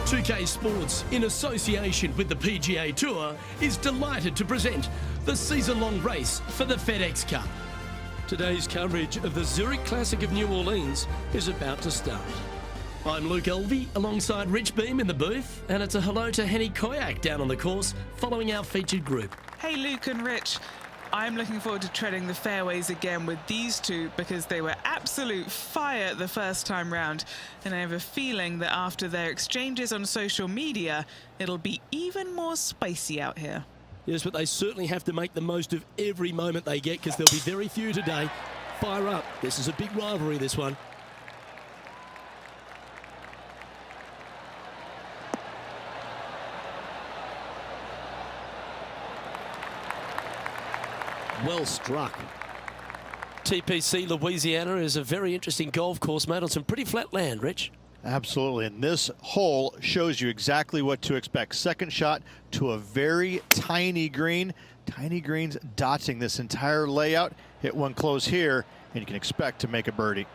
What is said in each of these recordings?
2K Sports, in association with the PGA Tour, is delighted to present the season-long race for the FedEx Cup. Today's coverage of the Zurich Classic of New Orleans is about to start. I'm Luke Elvey, alongside Rich Beam in the booth, and it's a hello to Henny Koyak down on the course, following our featured group. Hey Luke and Rich, I'm looking forward to treading the fairways again with these two because they were absolute fire the first time round, and I have a feeling that after their exchanges on social media, it'll be even more spicy out here. Yes, but they certainly have to make the most of every moment they get because there'll be very few today. Fire up. This is a big rivalry, this one. Well struck. TPC Louisiana is a very interesting golf course made on some pretty flat land, Rich. Absolutely, and this hole shows you exactly what to expect. Second shot to a very tiny green. Tiny greens dotting this entire layout. Hit one close here, and you can expect to make a birdie.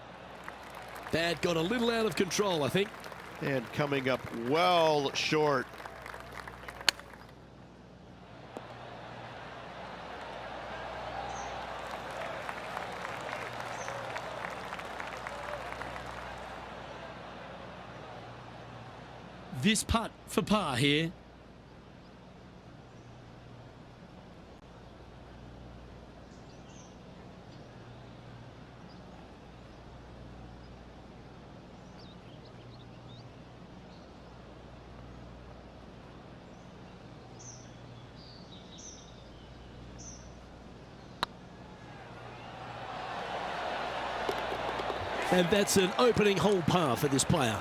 That got a little out of control, I think. And coming up well short. This putt for par here. And that's an opening hole par for this player.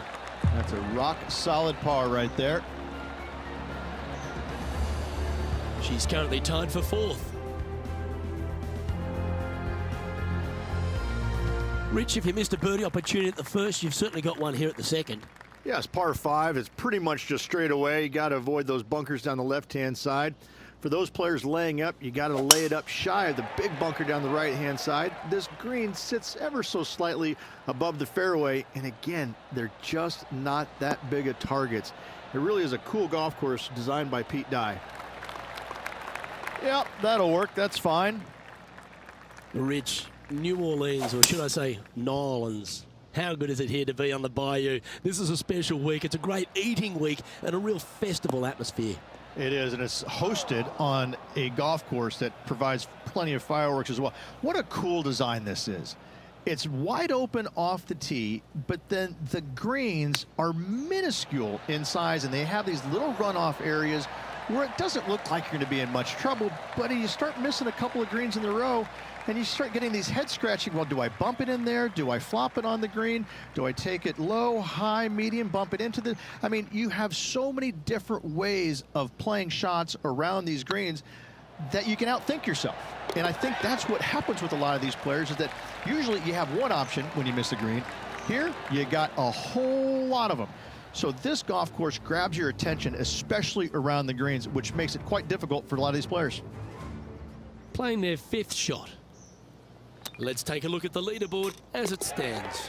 That's a rock-solid par right there. She's currently tied for fourth. Rich, if you missed a birdie opportunity at the first, you've certainly got one here at the second. Yes, par 5 is pretty much just straight away. You got to avoid those bunkers down the left-hand side. For those players laying up, you got to lay it up shy of the big bunker down the right-hand side. This green sits ever so slightly above the fairway, and again, they're just not that big of targets. It really is a cool golf course designed by Pete Dye. Yep, that'll work. That's fine. Rich, New Orleans, or should I say Nolans. How good is it here to be on the bayou? This is a special week. It's a great eating week and a real festival atmosphere. It is, and it's hosted on a golf course that provides plenty of fireworks as well. What a cool design this is. It's wide open off the tee, but then the greens are minuscule in size, and they have these little runoff areas where it doesn't look like you're going to be in much trouble, but you start missing a couple of greens in a row, and you start getting these head scratching. Well, do I bump it in there? Do I flop it on the green? Do I take it low, high, medium, bump it into the... I mean, you have so many different ways of playing shots around these greens that you can outthink yourself. And I think that's what happens with a lot of these players, is that usually you have one option when you miss a green. Here, you got a whole lot of them. So this golf course grabs your attention, especially around the greens, which makes it quite difficult for a lot of these players. Playing their fifth shot. Let's take a look at the leaderboard as it stands.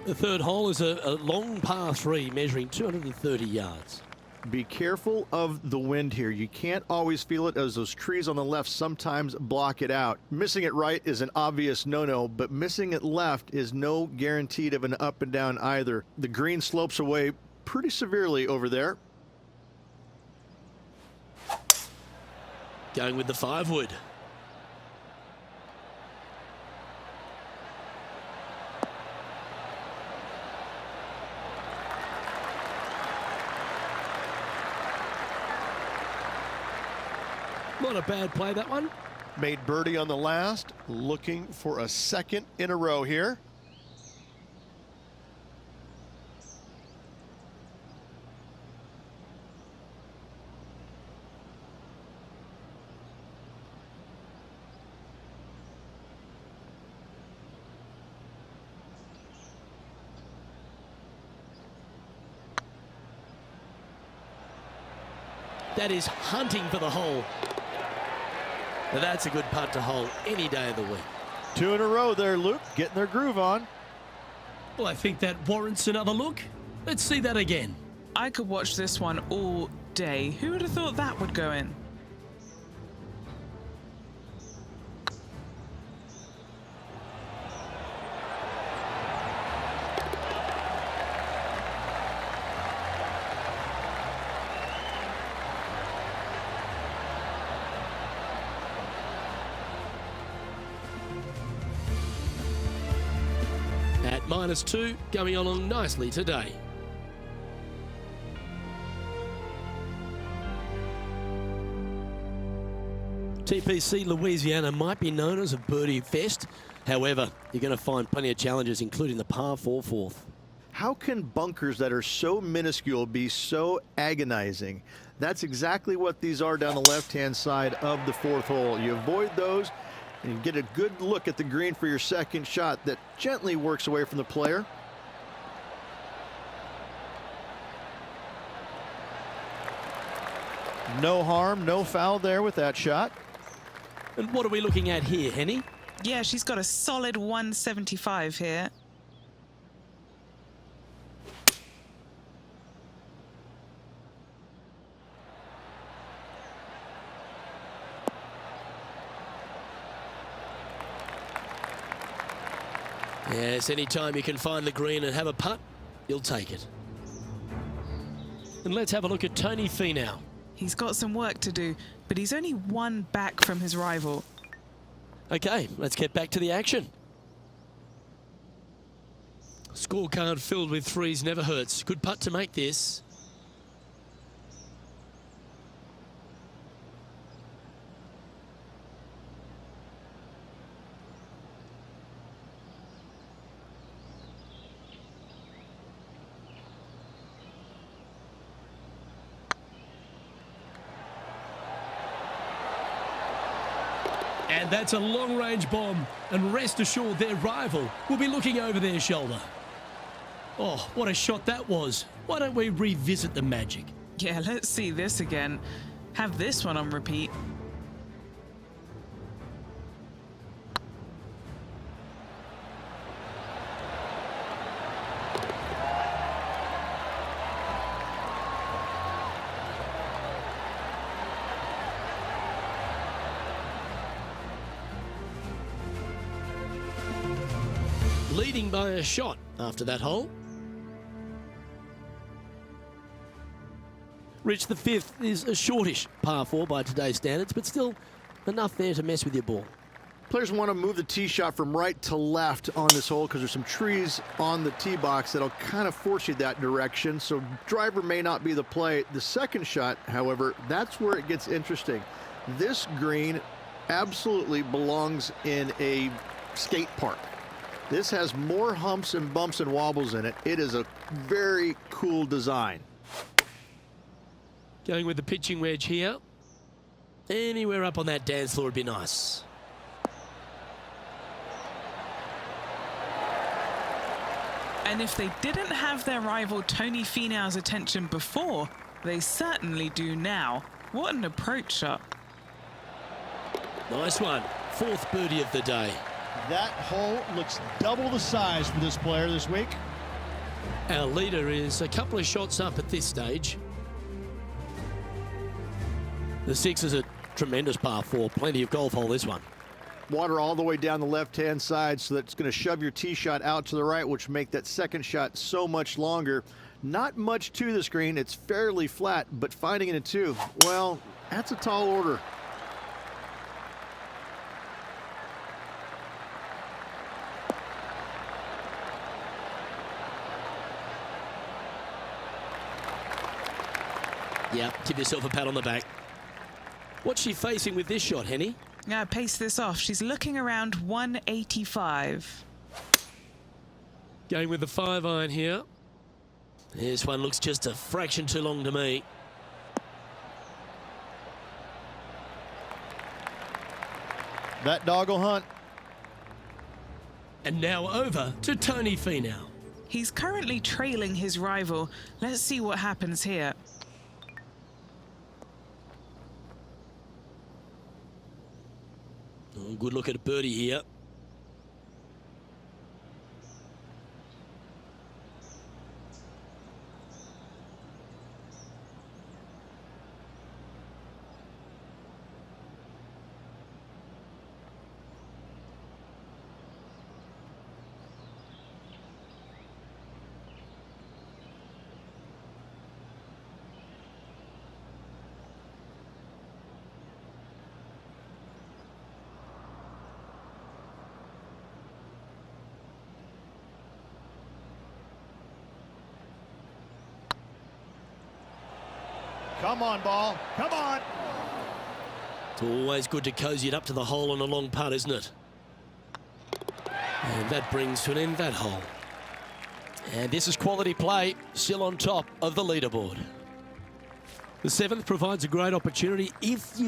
The third hole is a long par 3 measuring 230 yards. Be careful of the wind here. You can't always feel it, as those trees on the left sometimes block it out. Missing it right is an obvious no-no, but missing it left is no guaranteed of an up and down either. The green slopes away pretty severely over there. Going with the 5-wood. Not a bad play, that one. Made birdie on the last, looking for a second in a row here. That is hunting for the hole. Now that's a good putt to hole any day of the week. 2 in a row there, Luke, getting their groove on. Well, I think that warrants another look. Let's see that again. I could watch this one all day. Who would have thought that would go in? At -2, going along nicely today. TPC Louisiana might be known as a birdie fest. However, you're going to find plenty of challenges, including the par 4 fourth. How can bunkers that are so minuscule be so agonizing? That's exactly what these are down the left-hand side of the 4th hole. You avoid those and you get a good look at the green for your second shot that gently works away from the player. No harm, no foul there with that shot. And what are we looking at here, Henny? Yeah, she's got a solid 175 here. Yes, anytime you can find the green and have a putt, you'll take it. And let's have a look at Tony Finau. He's got some work to do, but he's only one back from his rival. Okay, let's get back to the action. Scorecard filled with threes never hurts. Good putt to make this. And that's a long-range bomb, and rest assured their rival will be looking over their shoulder. Oh, what a shot that was. Why don't we revisit the magic? Yeah, let's see this again. Have this one on repeat. Leading by a shot after that hole. Rich, the 5th is a shortish par 4 by today's standards, but still enough there to mess with your ball. Players want to move the tee shot from right to left on this hole because there's some trees on the tee box that'll kind of force you that direction, so driver may not be the play. The second shot, however, that's where it gets interesting. This green absolutely belongs in a skate park. This has more humps and bumps and wobbles in it. It is a very cool design. Going with the pitching wedge here. Anywhere up on that dance floor would be nice. And if they didn't have their rival Tony Finau's attention before, they certainly do now. What an approach shot. Nice one. 4th birdie of the day. That hole looks double the size for this player this week. Our leader is a couple of shots up at this stage. The 6 is a tremendous par 4. Plenty of golf hole, this one. Water all the way down the left-hand side, so that's going to shove your tee shot out to the right, which make that second shot so much longer. Not much to the screen. It's fairly flat, but finding it in 2, well, that's a tall order. Yeah, give yourself a pat on the back. What's she facing with this shot, Henny? Now pace this off. She's looking around 185. Going with the 5-iron here. This one looks just a fraction too long to me. That dog will hunt. And now over to Tony Finau. He's currently trailing his rival. Let's see what happens here. Oh, good look at a birdie here. Come on, ball. Come on. It's always good to cozy it up to the hole on a long putt, isn't it? And that brings to an end that hole. And this is quality play, still on top of the leaderboard. The 7th provides a great opportunity if you